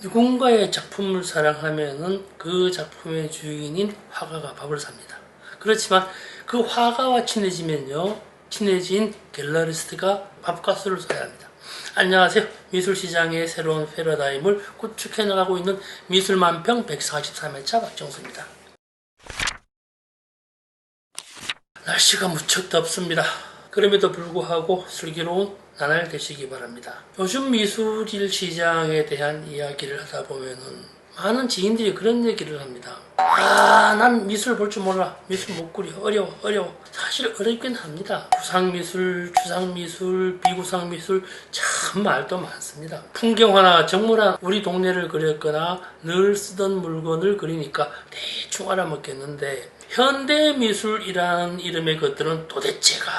누군가의 작품을 사랑하면은 그 작품의 주인인 화가가 밥을 삽니다. 그렇지만 그 화가와 친해지면요, 친해진 갤러리스트가 밥값을 써야 합니다. 안녕하세요. 미술시장의 새로운 패러다임을 구축해 나가고 있는 미술만평 143회차 박정수입니다. 날씨가 무척 덥습니다. 그럼에도 불구하고 슬기로운 나날 되시기 바랍니다. 요즘 미술일 시장에 대한 이야기를 하다 보면은 많은 지인들이 그런 얘기를 합니다. 난 미술 볼 줄 몰라. 미술 못 그려. 어려워. 사실 어렵긴 합니다. 구상미술, 추상미술, 비구상미술 참 말도 많습니다. 풍경화나 정물화 우리 동네를 그렸거나 늘 쓰던 물건을 그리니까 대충 알아먹겠는데 현대미술이라는 이름의 것들은 도대체가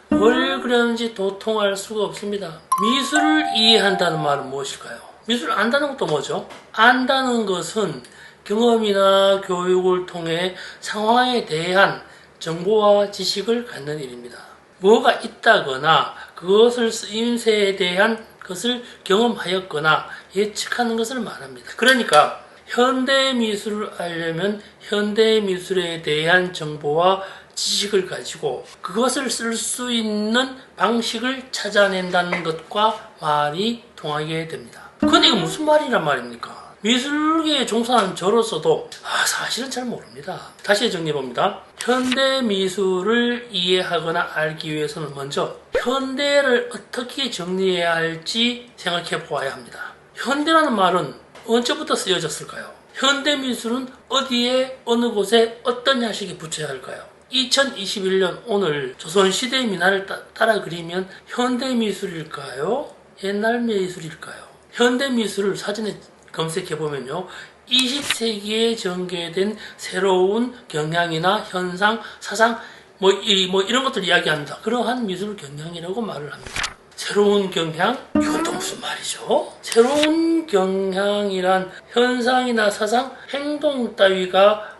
뭘 그렸는지 도통할 수가 없습니다. 미술을 이해한다는 말은 무엇일까요? 미술을 안다는 것도 뭐죠? 안다는 것은 경험이나 교육을 통해 상황에 대한 정보와 지식을 갖는 일입니다. 뭐가 있다거나 그것을 쓰임새에 대한 것을 경험하였거나 예측하는 것을 말합니다. 그러니까 현대미술을 알려면 현대미술에 대한 정보와 지식을 가지고 그것을 쓸 수 있는 방식을 찾아낸다는 것과 말이 통하게 됩니다. 근데 이거 무슨 말이란 말입니까? 미술계에 종사하는 저로서도 사실은 잘 모릅니다. 다시 정리해봅니다. 현대미술을 이해하거나 알기 위해서는 먼저 현대를 어떻게 정리해야 할지 생각해 보아야 합니다. 현대라는 말은 언제부터 쓰여졌을까요? 현대미술은 어디에 어느 곳에 어떤 양식이 붙여야 할까요? 2021년 오늘 조선시대 민화를 따라 그리면 현대미술일까요? 옛날 미술일까요? 현대미술을 사전에 검색해보면요, 20세기에 전개된 새로운 경향이나 현상, 사상 이런 것들 이야기합니다. 그러한 미술 경향이라고 말을 합니다. 새로운 경향? 이건 또 무슨 말이죠? 새로운 경향이란 현상이나 사상, 행동 따위가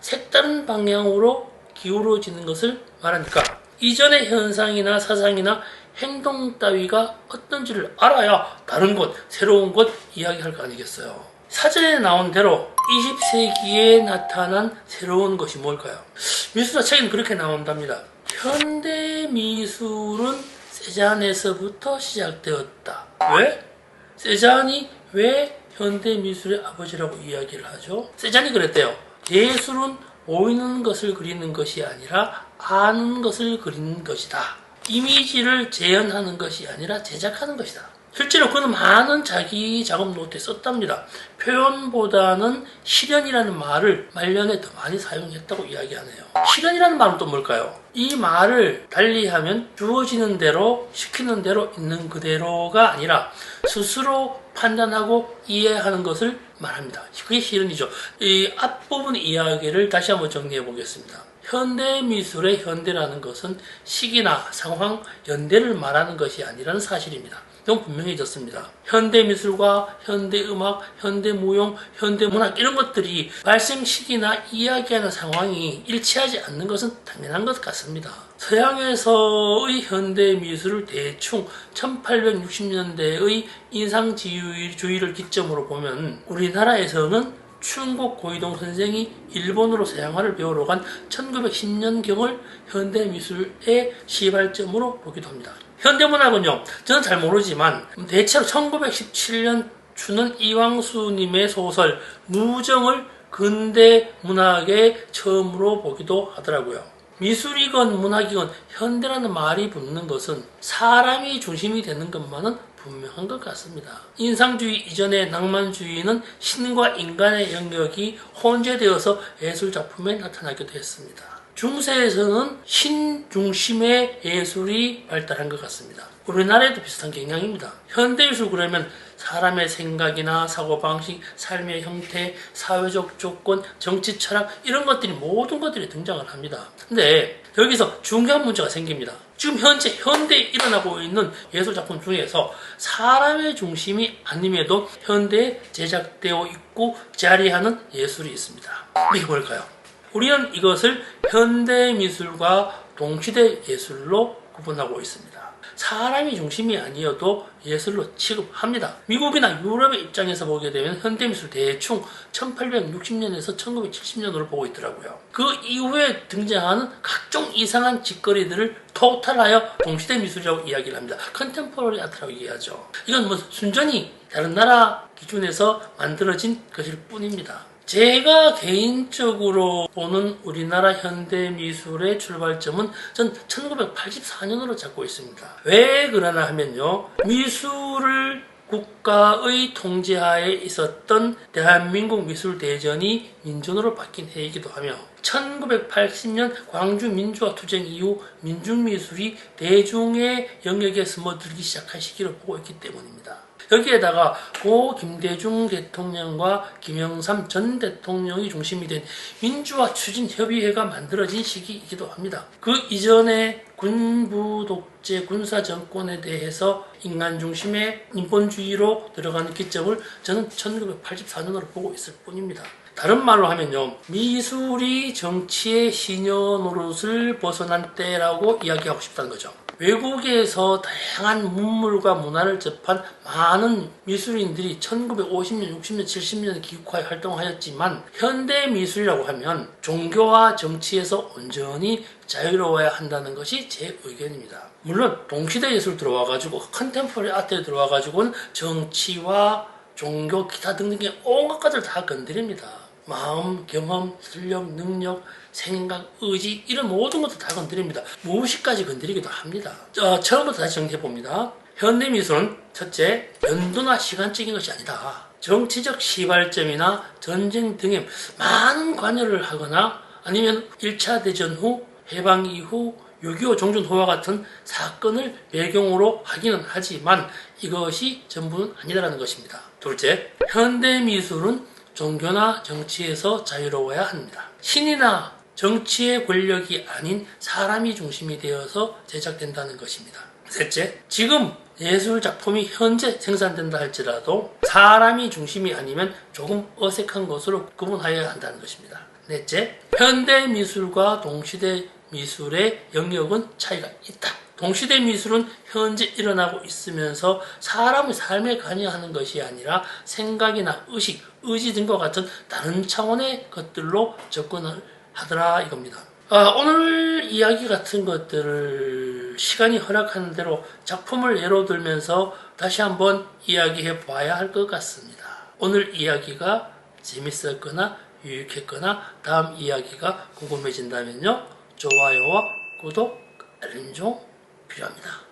색다른 방향으로 기울어지는 것을 말하니까 이전의 현상이나 사상이나 행동 따위가 어떤지를 알아야 다른 것, 새로운 것 이야기할 거 아니겠어요? 사전에 나온 대로 20세기에 나타난 새로운 것이 뭘까요? 미술사 책에는 그렇게 나온답니다. 현대미술은 세잔에서부터 시작되었다. 왜? 세잔이 왜 현대미술의 아버지라고 이야기를 하죠? 세잔이 그랬대요. 예술은 보이는 것을 그리는 것이 아니라 아는 것을 그리는 것이다. 이미지를 재현하는 것이 아니라 제작하는 것이다. 실제로 그는 많은 자기 작업 노트에 썼답니다. 표현보다는 실현이라는 말을 말년에 더 많이 사용했다고 이야기하네요. 실현이라는 말은 또 뭘까요? 이 말을 달리하면 주어지는 대로, 시키는 대로 있는 그대로가 아니라 스스로 판단하고 이해하는 것을 말합니다. 그게 실현이죠. 이 앞부분 이야기를 다시 한번 정리해 보겠습니다. 현대미술의 현대라는 것은 시기나 상황, 연대를 말하는 것이 아니라는 사실입니다. 너무 분명해졌습니다. 현대미술과 현대음악, 현대무용, 현대문학 이런 것들이 발생 시기나 이야기하는 상황이 일치하지 않는 것은 당연한 것 같습니다. 서양에서의 현대미술을 대충 1860년대의 인상주의를 기점으로 보면 우리나라에서는 충국 고이동 선생이 일본으로 서양화를 배우러 간 1910년경을 현대미술의 시발점으로 보기도 합니다. 현대문학은요, 저는 잘 모르지만 대체로 1917년 추는 이왕수님의 소설 무정을 근대문학의 처음으로 보기도 하더라고요. 미술이건 문학이건 현대라는 말이 붙는 것은 사람이 중심이 되는 것만은 분명한 것 같습니다. 인상주의 이전의 낭만주의는 신과 인간의 영역이 혼재되어서 예술작품에 나타나기도 했습니다. 중세에서는 신 중심의 예술이 발달한 것 같습니다. 우리나라에도 비슷한 경향입니다. 현대미술 그러면 사람의 생각이나 사고방식, 삶의 형태, 사회적 조건, 정치 철학 이런 것들이 모든 것들이 등장을 합니다. 근데 여기서 중요한 문제가 생깁니다. 지금 현대에 일어나고 있는 예술작품 중에서 사람의 중심이 아님에도 현대에 제작되어 있고 자리하는 예술이 있습니다. 이게 뭘까요? 우리는 이것을 현대미술과 동시대 예술로 구분하고 있습니다. 사람이 중심이 아니어도 예술로 취급합니다. 미국이나 유럽의 입장에서 보게 되면 현대미술 대충 1860년에서 1970년으로 보고 있더라고요. 그 이후에 등장하는 각종 이상한 짓거리들을 토탈하여 동시대 미술이라고 이야기를 합니다. 컨템포러리 아트라고 얘기하죠. 이건 뭐 순전히 다른 나라 기준에서 만들어진 것일 뿐입니다. 제가 개인적으로 보는 우리나라 현대미술의 출발점은 전 1984년으로 잡고 있습니다. 왜 그러나 하면요. 미술을 국가의 통제하에 있었던 대한민국 미술대전이 민전으로 바뀐 해이기도 하며 1980년 광주 민주화 투쟁 이후 민중미술이 대중의 영역에 스며들기 시작한 시기로 보고 있기 때문입니다. 여기에다가 고 김대중 대통령과 김영삼 전 대통령이 중심이 된 민주화 추진협의회가 만들어진 시기이기도 합니다. 그 이전에 군부 독재 군사 정권에 대해서 인간 중심의 인본주의로 들어가는 기점을 저는 1984년으로 보고 있을 뿐입니다. 다른 말로 하면요. 미술이 정치의 시녀 노릇을 벗어난 때라고 이야기하고 싶다는 거죠. 외국에서 다양한 문물과 문화를 접한 많은 미술인들이 1950년, 60년, 70년 기국화에 활동하였지만 현대미술이라고 하면 종교와 정치에서 온전히 자유로워야 한다는 것이 제 의견입니다. 물론 동시대 예술 들어와가지고 컨템포러리 아트에 들어와가지고는 정치와 종교, 기타 등등의 온갖 것을 다 건드립니다. 마음, 경험, 실력, 능력, 생각, 의지 이런 모든 것도 다 건드립니다. 무의식까지 건드리기도 합니다. 처음부터 다시 정리해봅니다. 현대미술은 첫째, 연도나 시간적인 것이 아니다. 정치적 시발점이나 전쟁 등에 많은 관여를 하거나 아니면 1차 대전 후, 해방 이후 6.25 종전호와 같은 사건을 배경으로 하기는 하지만 이것이 전부는 아니다라는 것입니다. 둘째, 현대미술은 종교나 정치에서 자유로워야 합니다. 신이나 정치의 권력이 아닌 사람이 중심이 되어서 제작된다는 것입니다. 셋째, 지금 예술 작품이 현재 생산된다 할지라도 사람이 중심이 아니면 조금 어색한 것으로 구분하여야 한다는 것입니다. 넷째, 현대 미술과 동시대 미술의 영역은 차이가 있다. 동시대 미술은 현재 일어나고 있으면서 사람의 삶에 관여하는 것이 아니라 생각이나 의식, 의지 등과 같은 다른 차원의 것들로 접근을 하더라 이겁니다. 오늘 이야기 같은 것들을 시간이 허락하는 대로 작품을 예로 들면서 다시 한번 이야기해 봐야 할 것 같습니다. 오늘 이야기가 재밌었거나 유익했거나 다음 이야기가 궁금해진다면요. 좋아요와 구독, 알림 좀 필요합니다.